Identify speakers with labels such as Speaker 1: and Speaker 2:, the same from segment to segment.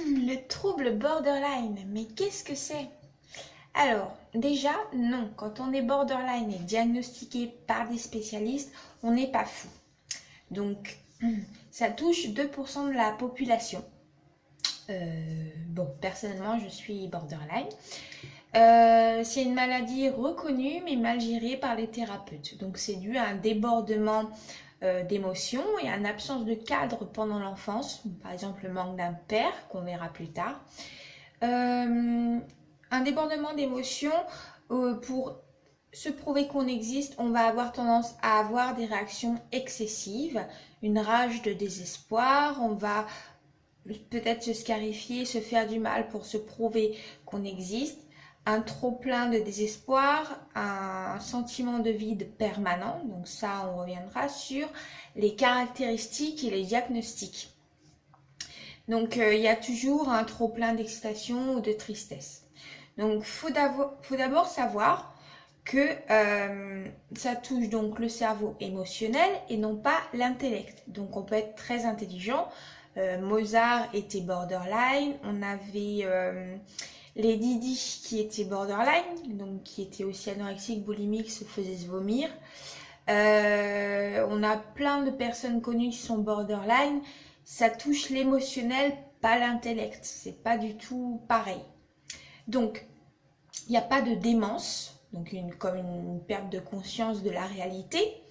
Speaker 1: Le trouble borderline, mais qu'est-ce que c'est? Alors, déjà, non, quand on est borderline et diagnostiqué par des spécialistes, on n'est pas fou. Donc, ça touche 2% de la population. Bon, personnellement, je suis borderline. C'est une maladie reconnue mais mal gérée par les thérapeutes. Donc, c'est dû à un débordement d'émotions et à une absence de cadre pendant l'enfance. Par exemple, le manque d'un père, qu'on verra plus tard. Un débordement d'émotions, pour se prouver qu'on existe, on va avoir tendance à avoir des réactions excessives, une rage de désespoir, on va peut-être se scarifier, se faire du mal pour se prouver qu'on existe, un trop-plein de désespoir, un sentiment de vide permanent, donc ça on reviendra sur les caractéristiques et les diagnostics. Donc il y a toujours un trop-plein d'excitation ou de tristesse. Donc faut d'abord savoir que ça touche donc le cerveau émotionnel et non pas l'intellect. Donc on peut être très intelligent. Mozart était borderline. On avait Lady Di qui était borderline, donc qui était aussi anorexique, boulimique, se faisait vomir. On a plein de personnes connues qui sont borderline. Ça touche l'émotionnel, pas l'intellect. C'est pas du tout pareil. Donc, il n'y a pas de démence, donc comme une perte de conscience de la réalité,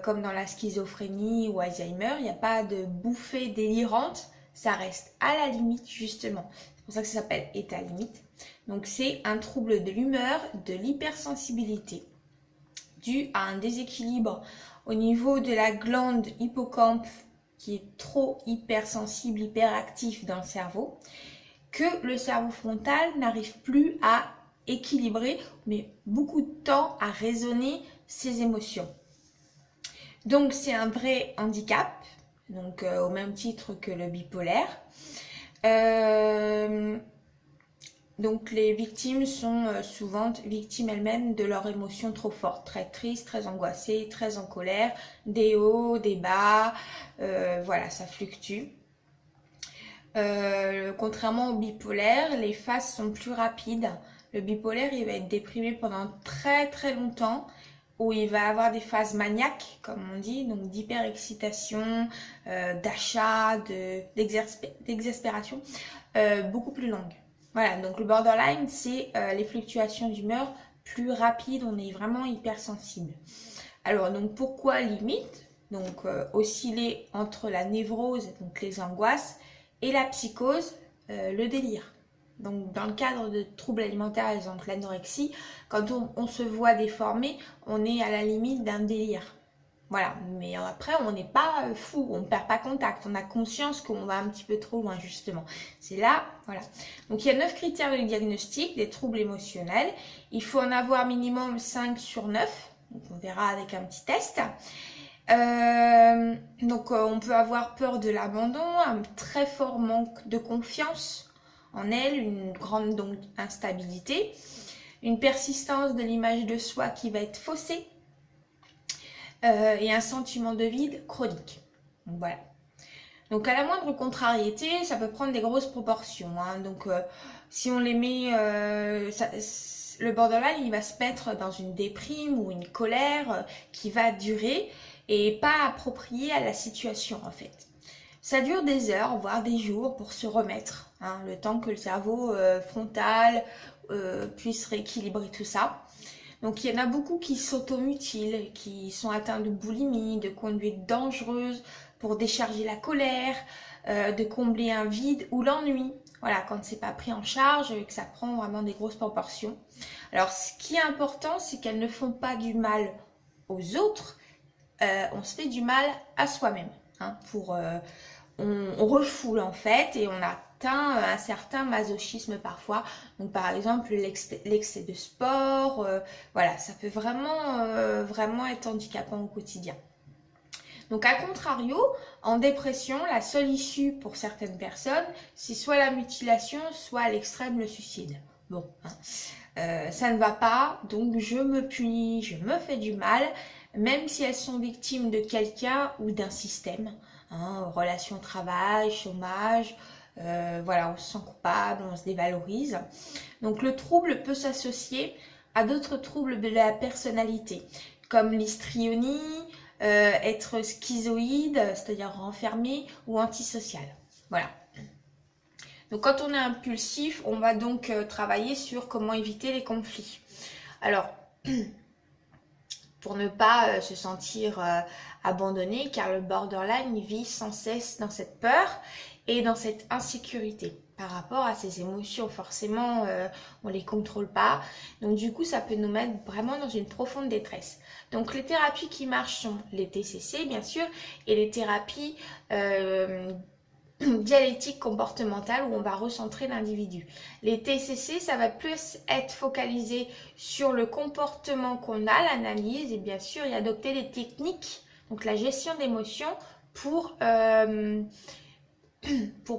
Speaker 1: comme dans la schizophrénie ou Alzheimer. Il n'y a pas de bouffée délirante, ça reste à la limite justement. C'est pour ça que ça s'appelle état limite. Donc c'est un trouble de l'humeur, de l'hypersensibilité, dû à un déséquilibre au niveau de la glande hippocampe qui est trop hypersensible, hyperactif dans le cerveau, que le cerveau frontal n'arrive plus à équilibrer, mais beaucoup de temps à raisonner ses émotions. Donc c'est un vrai handicap, donc au même titre que le bipolaire. Donc les victimes sont souvent victimes elles-mêmes de leurs émotions trop fortes, très tristes, très angoissées, très en colère, des hauts, des bas, voilà, ça fluctue. Contrairement au bipolaire, les phases sont plus rapides. Le bipolaire, il va être déprimé pendant très très longtemps, où il va avoir des phases maniaques, comme on dit, donc d'hyperexcitation, d'achat, d'exaspération, beaucoup plus longues. Voilà, donc le borderline, c'est les fluctuations d'humeur plus rapides, on est vraiment hypersensible. Alors, donc pourquoi limite? Donc, osciller entre la névrose, donc les angoisses, et la psychose, le délire. Donc, dans le cadre de troubles alimentaires, par exemple l'anorexie, quand on se voit déformé, on est à la limite d'un délire. Voilà, mais après, on n'est pas fou, on ne perd pas contact, on a conscience qu'on va un petit peu trop loin, justement. C'est là, voilà. Donc, il y a 9 critères de diagnostic des troubles émotionnels. Il faut en avoir minimum 5 sur 9, donc on verra avec un petit test. On peut avoir peur de l'abandon, un très fort manque de confiance en elle, une grande donc instabilité, une persistance de l'image de soi qui va être faussée et un sentiment de vide chronique. Donc voilà. Donc à la moindre contrariété, ça peut prendre des grosses proportions. Donc si on les met, le borderline, il va se mettre dans une déprime ou une colère qui va durer et pas appropriée à la situation en fait. Ça dure des heures, voire des jours pour se remettre, le temps que le cerveau frontal puisse rééquilibrer tout ça. Donc il y en a beaucoup qui s'automutilent, qui sont atteints de boulimie, de conduite dangereuse pour décharger la colère, de combler un vide ou l'ennui. Voilà, quand c'est pas pris en charge et que ça prend vraiment des grosses proportions. Alors ce qui est important, c'est qu'elles ne font pas du mal aux autres, on se fait du mal à soi-même. On refoule en fait et on atteint un certain masochisme parfois. Donc par exemple l'excès de sport, voilà, ça peut vraiment être handicapant au quotidien. Donc à contrario, en dépression, la seule issue pour certaines personnes, c'est soit la mutilation, soit à l'extrême le suicide. Bon, ça ne va pas, donc je me punis, je me fais du mal, même si elles sont victimes de quelqu'un ou d'un système. Relations au travail, chômage, Voilà, on se sent coupable, on se dévalorise. Donc le trouble peut s'associer à d'autres troubles de la personnalité, comme l'histrionie, être schizoïde, c'est-à-dire renfermé, ou antisocial. Voilà. Donc quand on est impulsif, on va donc travailler sur comment éviter les conflits. Alors, pour ne pas se sentir abandonné, car le borderline vit sans cesse dans cette peur et dans cette insécurité par rapport à ses émotions. Forcément, on ne les contrôle pas. Donc du coup, ça peut nous mettre vraiment dans une profonde détresse. Donc les thérapies qui marchent sont les TCC, bien sûr, et les thérapies dialectique comportementale où on va recentrer l'individu. Les TCC, ça va plus être focalisé sur le comportement qu'on a, l'analyse, et bien sûr, y adopter des techniques, donc la gestion d'émotions pour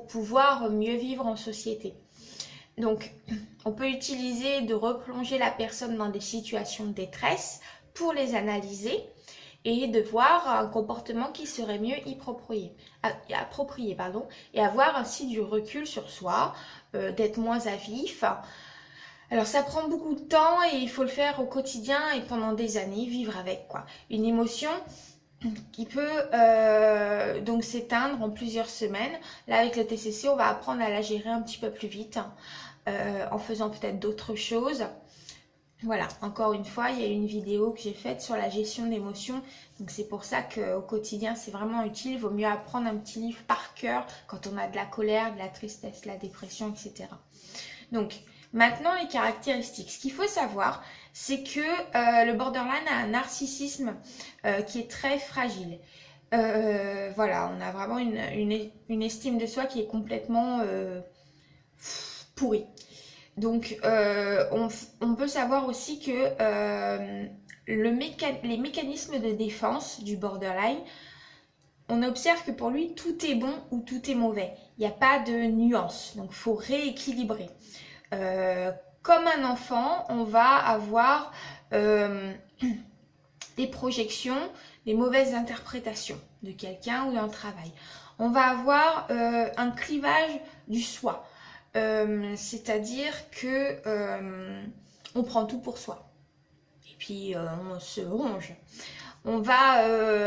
Speaker 1: pouvoir mieux vivre en société. Donc, on peut utiliser de replonger la personne dans des situations de détresse pour les analyser et de voir un comportement qui serait mieux approprié et avoir ainsi du recul sur soi, d'être moins à vif. Alors ça prend beaucoup de temps et il faut le faire au quotidien et pendant des années, vivre avec quoi. Une émotion qui peut donc s'éteindre en plusieurs semaines. Là avec le TCC, on va apprendre à la gérer un petit peu plus vite en faisant peut-être d'autres choses. Voilà, encore une fois, il y a une vidéo que j'ai faite sur la gestion d'émotions. Donc c'est pour ça qu'au quotidien, c'est vraiment utile. Il vaut mieux apprendre un petit livre par cœur quand on a de la colère, de la tristesse, de la dépression, etc. Donc maintenant, les caractéristiques. Ce qu'il faut savoir, c'est que le borderline a un narcissisme qui est très fragile. Voilà, on a vraiment une estime de soi qui est complètement pourrie. Donc, on peut savoir aussi que les mécanismes de défense du borderline, on observe que pour lui, tout est bon ou tout est mauvais. Il n'y a pas de nuance, donc il faut rééquilibrer. Comme un enfant, on va avoir des projections, des mauvaises interprétations de quelqu'un ou d'un travail. On va avoir un clivage du soi. C'est-à-dire que on prend tout pour soi et puis on se ronge. On va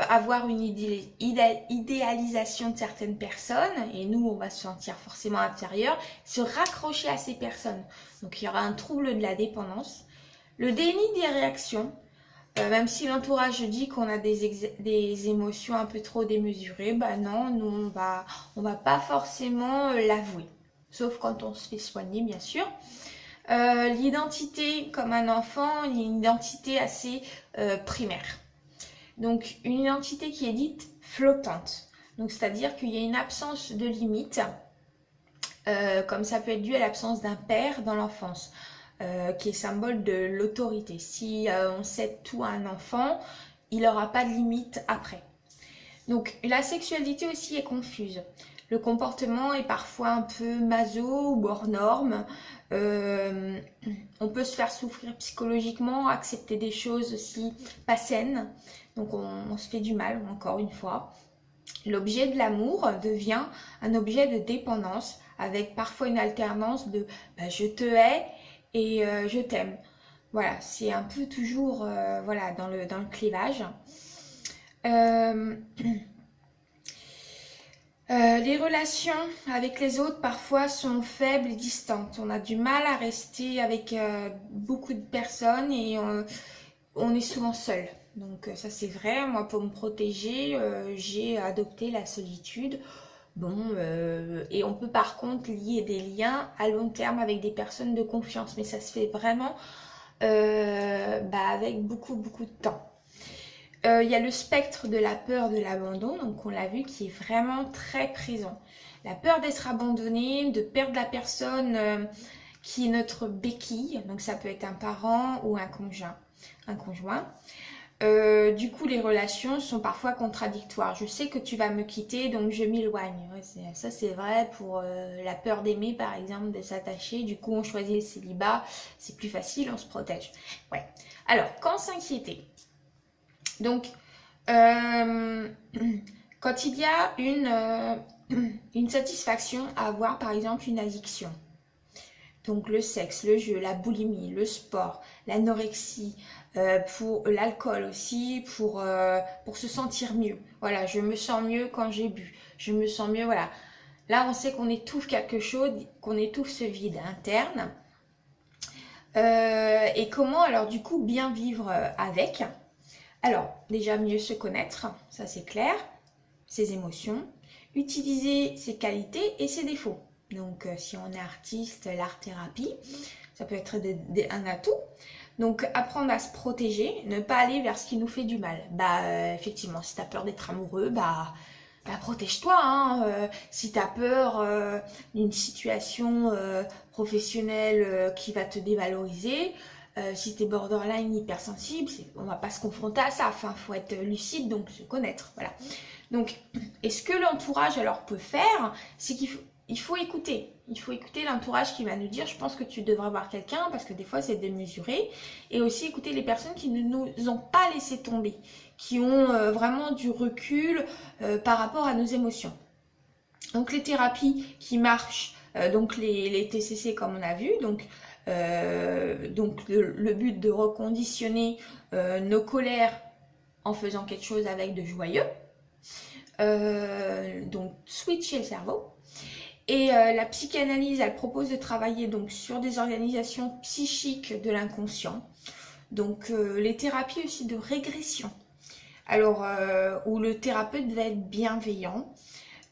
Speaker 1: avoir une idéalisation de certaines personnes et nous on va se sentir forcément inférieur, se raccrocher à ces personnes. Donc il y aura un trouble de la dépendance, le déni des réactions. Même si l'entourage dit qu'on a des émotions un peu trop démesurées, bah non, nous on va pas forcément l'avouer. Sauf quand on se fait soigner, bien sûr. L'identité, comme un enfant, une identité assez primaire. Donc, une identité qui est dite flottante. Donc, c'est-à-dire qu'il y a une absence de limite, comme ça peut être dû à l'absence d'un père dans l'enfance, qui est symbole de l'autorité. Si on cède tout à un enfant, il n'aura pas de limite après. Donc, la sexualité aussi est confuse. Le comportement est parfois un peu maso ou hors norme. On peut se faire souffrir psychologiquement, accepter des choses aussi pas saines. Donc on se fait du mal, encore une fois. L'objet de l'amour devient un objet de dépendance avec parfois une alternance de je te hais et je t'aime. Voilà, c'est un peu toujours voilà, dans le clivage. Les relations avec les autres parfois sont faibles et distantes. On a du mal à rester avec beaucoup de personnes et on est souvent seul. Donc ça c'est vrai, moi pour me protéger, j'ai adopté la solitude. Bon, et on peut par contre lier des liens à long terme avec des personnes de confiance, mais ça se fait vraiment avec beaucoup de temps. Il y a le spectre de la peur de l'abandon, donc on l'a vu, qui est vraiment très présent. La peur d'être abandonné, de perdre la personne qui est notre béquille, donc ça peut être un parent ou un conjoint. Du coup, les relations sont parfois contradictoires. Je sais que tu vas me quitter, donc je m'éloigne. Ouais, ça, c'est vrai pour la peur d'aimer, par exemple, de s'attacher. Du coup, on choisit le célibat. C'est plus facile, on se protège. Ouais. Alors, quand s'inquiéter? Donc, quand il y a une satisfaction à avoir par exemple une addiction. Donc le sexe, le jeu, la boulimie, le sport, l'anorexie, pour l'alcool aussi, pour se sentir mieux. Voilà, je me sens mieux quand j'ai bu. Je me sens mieux, voilà. Là, on sait qu'on étouffe quelque chose, qu'on étouffe ce vide interne. Et comment alors du coup bien vivre avec? Alors, déjà mieux se connaître, ça c'est clair, ses émotions, utiliser ses qualités et ses défauts. Donc, si on est artiste, l'art-thérapie, ça peut être un atout. Donc, apprendre à se protéger, ne pas aller vers ce qui nous fait du mal. Effectivement, si tu as peur d'être amoureux, protège-toi. Hein. Si tu as peur d'une situation professionnelle qui va te dévaloriser, si tu es borderline hypersensible, on va pas se confronter à ça. Enfin, faut être lucide, donc se connaître. Voilà. Donc, et ce que l'entourage alors peut faire, c'est qu'il faut écouter. Il faut écouter l'entourage qui va nous dire, je pense que tu devrais voir quelqu'un, parce que des fois c'est démesuré. Et aussi écouter les personnes qui ne nous ont pas laissé tomber, qui ont vraiment du recul par rapport à nos émotions. Donc les thérapies qui marchent, donc les TCC comme on a vu, donc le but de reconditionner nos colères en faisant quelque chose avec de joyeux. Donc switcher le cerveau. Et la psychanalyse, elle propose de travailler donc sur des organisations psychiques de l'inconscient. Donc les thérapies aussi de régression. Alors, où le thérapeute va être bienveillant.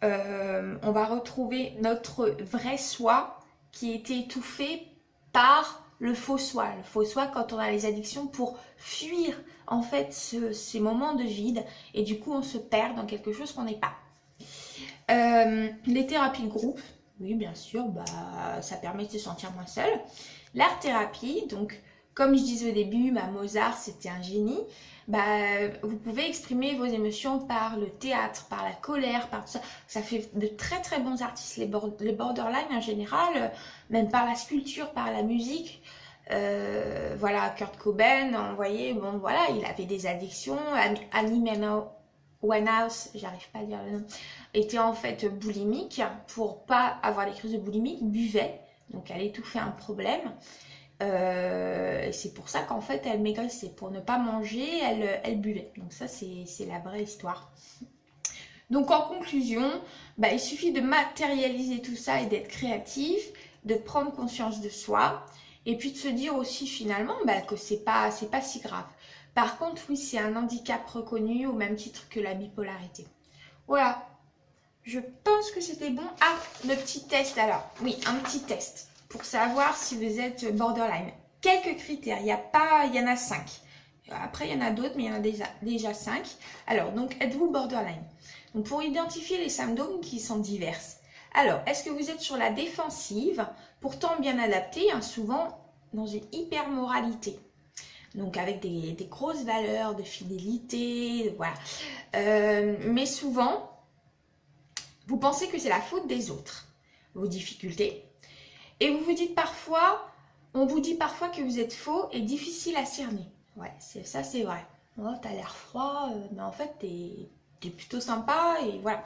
Speaker 1: On va retrouver notre vrai soi qui était étouffé par le faux soi. Le faux soi quand on a les addictions pour fuir en fait ces moments de vide et du coup on se perd dans quelque chose qu'on n'est pas. Les thérapies de groupe, oui bien sûr, ça permet de se sentir moins seul. L'art-thérapie, donc comme je disais au début, Mozart c'était un génie. Vous pouvez exprimer vos émotions par le théâtre, par la colère, par tout ça. Ça fait de très très bons artistes, les borderline en général, même par la sculpture, par la musique. Voilà, Kurt Cobain, vous voyez, bon voilà, il avait des addictions. Amy Winehouse, j'arrive pas à dire le nom, était en fait boulimique. Pour pas avoir des crises de boulimie, buvait, donc elle étouffait un problème. C'est pour ça qu'en fait elle maigrissait, pour ne pas manger elle buvait, donc ça c'est la vraie histoire. Donc en conclusion, il suffit de matérialiser tout ça et d'être créatif, de prendre conscience de soi et puis de se dire aussi finalement que c'est pas si grave. Par contre oui, c'est un handicap reconnu au même titre que la bipolarité. Voilà, je pense que c'était bon. Ah, le petit test alors, oui, un petit test pour savoir si vous êtes borderline. Quelques critères, il y en a 5. Après, il y en a d'autres, mais il y en a déjà 5. Alors, donc, êtes-vous borderline? Donc, pour identifier les symptômes qui sont divers. Alors, est-ce que vous êtes sur la défensive, pourtant bien adapté, souvent dans une hyper-moralité? Donc, avec des grosses valeurs de fidélité, voilà. Mais souvent, vous pensez que c'est la faute des autres, vos difficultés. Et vous vous dites parfois, on vous dit parfois que vous êtes faux et difficile à cerner. Ouais, ça c'est vrai. Oh, t'as l'air froid, mais en fait t'es plutôt sympa et voilà.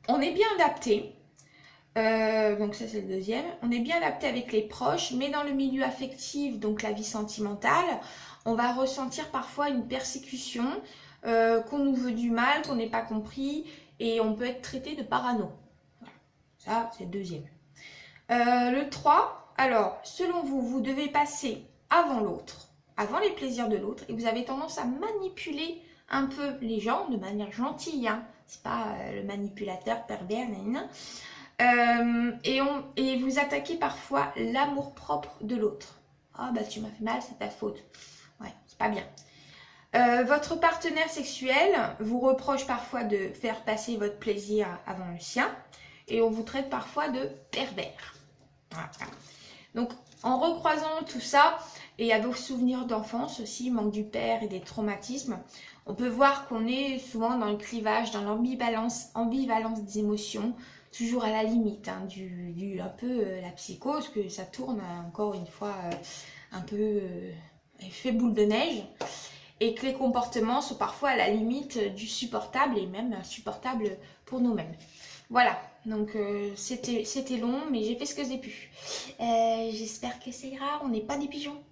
Speaker 1: On est bien adapté. Donc ça c'est le deuxième. On est bien adapté avec les proches, mais dans le milieu affectif, donc la vie sentimentale, on va ressentir parfois une persécution, qu'on nous veut du mal, qu'on n'est pas compris, et on peut être traité de parano. Voilà. Ça c'est le deuxième. Le 3, alors, selon vous, vous devez passer avant l'autre, avant les plaisirs de l'autre, et vous avez tendance à manipuler un peu les gens de manière gentille, hein. C'est pas le manipulateur pervers, et vous attaquez parfois l'amour-propre de l'autre. Ah tu m'as fait mal, c'est ta faute. Ouais, c'est pas bien. Votre partenaire sexuel vous reproche parfois de faire passer votre plaisir avant le sien, et on vous traite parfois de pervers. Voilà. Donc en recroisant tout ça et à vos souvenirs d'enfance aussi, manque du père et des traumatismes, on peut voir qu'on est souvent dans le clivage, dans l'ambivalence des émotions, toujours à la limite du un peu la psychose, que ça tourne encore une fois un peu effet boule de neige, et que les comportements sont parfois à la limite du supportable et même insupportable pour nous-mêmes. Voilà, donc c'était long, mais j'ai fait ce que j'ai pu. J'espère que ça ira, on n'est pas des pigeons.